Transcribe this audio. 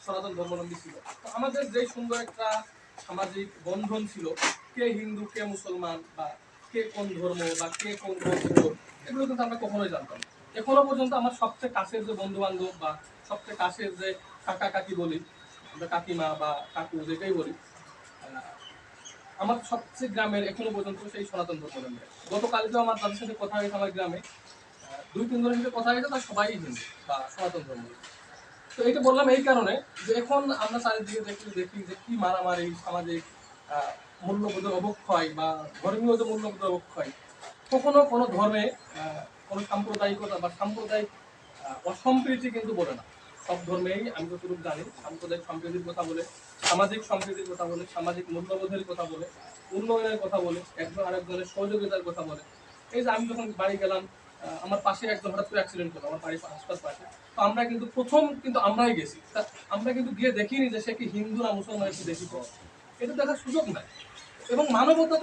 সনাতন ধর্মাবলম্বী ছিল। তো আমাদের যে সুন্দর একটা সামাজিক বন্ধন ছিল, কে হিন্দু কে মুসলমান বা কে কোন ধর্ম বা কে কোন গোত্র, এগুলো কিন্তু আমরা কখনোই জানতাম না। এখনো পর্যন্ত আমার সবচেয়ে কাছের যে বন্ধু বান্ধব বা সবচেয়ে কাছের যে কাকা কাকি বলি, আমরা কাকিমা বা কাকু যেটাই বলি, আমার সবচেয়ে গ্রামের এখনো পর্যন্ত সেই সনাতন ধর্মাবলম্বী। গতকালকেও আমার তাদের সাথে কথা হয়েছে আমার গ্রামে, 2-3 জনের সাথে কথা হয়েছে, তার সবাই হিন্দু বা সনাতন ধর্ম। তো এটা বললাম এই কারণে যে এখন আমরা চারিদিকে দেখি যে কি মারামারি, সামাজিক মূল্যবোধের অবক্ষয় বা ধর্মীয় যে মূল্যবোধের অবক্ষয়, কখনো কোনো ধর্মে কোনো সাম্প্রদায়িকতা বা সাম্প্রদায়িক অসম্প্রীতি কিন্তু বলে না। সব ধর্মেই আমি যতটুকু জানি সাম্প্রদায়িক সম্প্রীতির কথা বলে, সামাজিক সম্প্রীতির কথা বলে, সামাজিক মূল্যবোধের কথা বলে, উন্নয়নের কথা বলে, একজন আরেকজনের সহযোগিতার কথা বলে। এই যে আমি যখন বাড়ি গেলাম, আমার পাশে একজন হঠাৎ করে অ্যাক্সিডেন্ট হলো আমার বাড়ির আশপাশ পাশে। তো আমরা কিন্তু প্রথম কিন্তু আমরাই গেছি, আমরা কিন্তু গিয়ে দেখিনি যে সে কি হিন্দু না মুসলমান, একটু দেখি তো, এটা দেখার সুযোগ নাই। এবং মানবতা